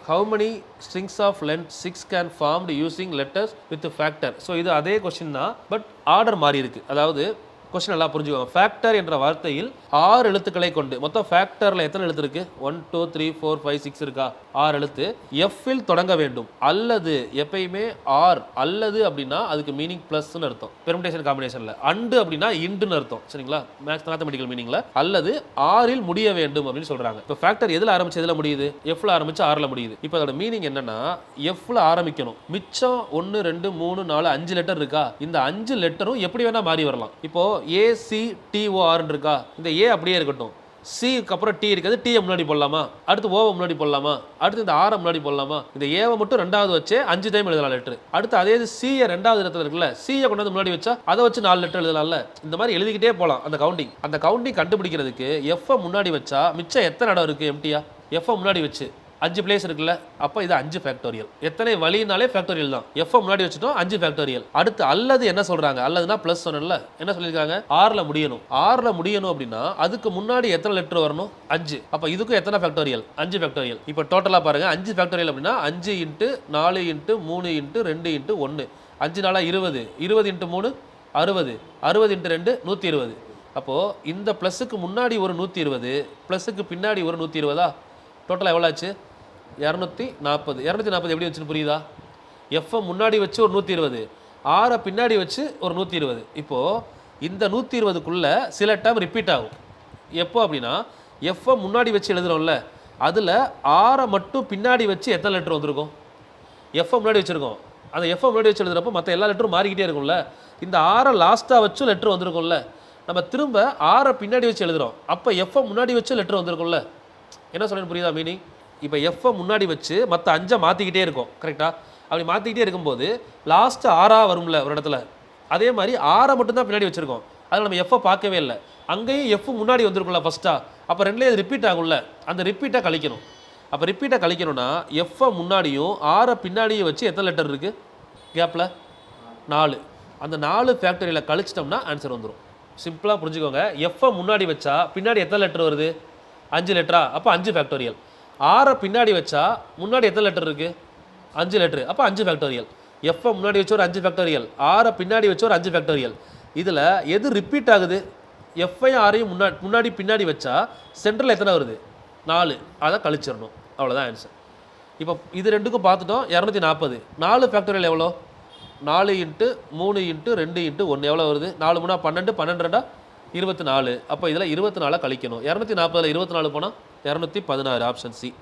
how many strings of length 6 can formed using letters with factor. So இது அதே question தான், but order மாறி இருக்கு. அதாவது கொஸ்டின் நல்லா புரிஞ்சுக்கோங்க. ஃபேக்டர் என்ற வார்த்தையில் 6 எழுத்துக்களை கொண்டு, மொத்தம் ஃபேக்டரில் எத்தனை எழுத்து இருக்கு? 1 2 3 4 5 6 இருக்கா? 6 எழுத்து. எஃப்பில் தொடங்க வேண்டும். அல்லது எப்பயுமே ஆர் அல்லது அப்படின்னா அதுக்கு மீனிங் பிளஸ்ன்னு அர்த்தம். பெர்முடேஷன் காம்பினேஷன்ல அண்டு அப்படின்னா இண்டுன்னு அர்த்தம். சரிங்களா? மேத்தமெட்டிக்கல் மீனிங்ல அல்லது ஆரில் முடிய வேண்டும் அப்படின்னு சொல்றாங்க. இப்போ ஃபேக்டர் எதுல ஆரம்பிச்சு எதுல முடியுது? எஃப்ல ஆரம்பிச்சு ஆர்ல முடியுது. இப்போ அதோட மீனிங் என்னன்னா எஃப்ல ஆரம்பிக்கணும். மிச்சம் 1 2 3 4 5 லெட்டர் இருக்கா? இந்த 5 லெட்டரும் எப்படி வேணா மாறி வரலாம். இப்போ ACTOR இருக்கா? இந்த ஏ அப்படியே இருக்கட்டும். சிக்கு அப்புறம் டி இருக்குது, டீயை முன்னாடி போடலாமா? அடுத்து ஓவை முன்னாடி போடலாமா? அடுத்து இந்த ஆரை முன்னாடி போடலாமா? இந்த ஏவை மட்டும் ரெண்டாவது வச்சு 5 டைம் எழுதலாம் லெட்டர். அடுத்து அதே சியை ரெண்டாவது இடத்துல இருக்குல்ல, சியை கொண்டு வந்து முன்னாடி வச்சா அதை வச்சு 4 லெட்டர் எழுதலாம்ல. இந்த மாதிரி எழுதிக்கிட்டே போகலாம். அந்த கவுண்டிங் கண்டுபிடிக்கிறதுக்கு எஃப் முன்னாடி வச்சா மிச்சம் எத்தனை இடம் இருக்கு எம்டியா? எஃப் முன்னாடி வச்சு 5 பிளேஸ் இருக்குல்ல, அப்போ இது 5 ஃபேக்டோரியல். எத்தனை வழினாலே ஃபேக்டோரியல் தான். எஃப் முன்னாடி வச்சுட்டோம், 5 ஃபேக்டோரியல். அடுத்து அல்லது என்ன சொல்றாங்க? அல்லதுனா பிளஸ் சொன்னல, என்ன சொல்லியிருக்காங்க? ஆர்ல முடியணும். ஆர்ல முடியணும் அப்படின்னா அதுக்கு முன்னாடி எத்தனை லெட்டர் வரணும்? 5. அப்போ இதுக்கும் எத்தனை ஃபேக்டோரியல்? 5 ஃபேக்டோரியல். இப்போ டோட்டலா பாருங்க, 5 ஃபேக்டோரியல் அப்படின்னா 5 × 4 × 3 × 2 × 1, 5 4 20, 20 × 3 60, 60 × 2 120. அப்போ இந்த பிளஸுக்கு முன்னாடி ஒரு 120, பிளஸுக்கு பின்னாடி ஒரு 120. டோட்டலா எவ்வளோ ஆச்சு? 240. 240 எப்படி வச்சுன்னு புரியுதா? எஃப் முன்னாடி வச்சு ஒரு 120, ஆரை பின்னாடி வச்சு ஒரு 120. இப்போ இந்த 120க்குள்ள சில டைம் ரிப்பீட் ஆகும். எப்போ அப்படின்னா எஃப் முன்னாடி வச்சு எழுதுறோம்ல, அதில் ஆரை மட்டும் பின்னாடி வச்சு எத்தனை லெட்டர் வந்திருக்கும்? எஃப் முன்னாடி வச்சிருக்கோம், அந்த எஃப் முன்னாடி வச்சு எழுதுறப்போ மற்ற எல்லா லெட்டரும் மாறிக்கிட்டே இருக்கும்ல. இந்த ஆரை லாஸ்ட்டாக வச்சு லெட்டர் வந்திருக்கும்ல, நம்ம திரும்ப ஆரை பின்னாடி வச்சு எழுதுறோம், அப்போ எஃப் முன்னாடி வச்சு லெட்டர் வந்திருக்கும்ல. என்ன சொல்றேன்னு புரியுதா மீனிங்? இப்போ எஃப் முன்னாடி வச்சு மற்ற 5 மாற்றிக்கிட்டே இருக்கும். கரெக்டாக? அப்படி மாற்றிக்கிட்டே இருக்கும்போது லாஸ்ட்டு 6 வரும்ல ஒரு இடத்துல, அதே மாதிரி 6 மட்டும்தான் பின்னாடி வச்சுருக்கோம். அதில் நம்ம எஃப் பார்க்கவே இல்லை. அங்கேயும் எஃப் முன்னாடி வந்திருக்கும்ல ஃபஸ்ட்டாக, அப்போ ரெண்டுலேயும் அது ரிப்பீட் ஆகும்ல, அந்த ரிப்பீட்டாக கழிக்கணும். அப்போ ரிப்பீட்டாக கழிக்கணும்னா எஃப் முன்னாடியும் 6 பின்னாடியும் வச்சு எத்தனை லெட்டர் இருக்குது கேப்பில்? 4. அந்த 4 ஃபேக்டரியில் கழிச்சிட்டோம்னா ஆன்சர் வந்துடும். சிம்பிளாக புரிஞ்சுக்கோங்க. எஃப் முன்னாடி வச்சா பின்னாடி எத்தனை லெட்டர் வருது? 5 லெட்டரா? அப்போ 5 ஃபேக்டோரியல். 6 பின்னாடி வச்சா முன்னாடி எத்தனை லெட்டர் இருக்குது? 5 லெட்டர், அப்போ 5 ஃபேக்டோரியல். எஃப் முன்னாடி வச்சு ஒரு 5 ஃபேக்டோரியல், 6 பின்னாடி வச்சு ஒரு 5 ஃபேக்டோரியல். இதில் எது ரிப்பீட் ஆகுது? எஃப்ஐயும் ஆரையும் முன்னாடி பின்னாடி வச்சா சென்ட்ரல் எத்தனை வருது? 4. அதை கழிச்சிடணும். அவ்வளோதான் ஆன்சர். இப்போ இது ரெண்டுக்கும் பார்த்துட்டோம். 240. 4 ஃபேக்டோரியல் எவ்வளோ? 4 × 3 × 2 × 1 எவ்வளோ வருது? 4 3 12, 12 2 24. அப்போ இதில் 24 கழிக்கணும். 240ல் 24 போனால் 216. Option C.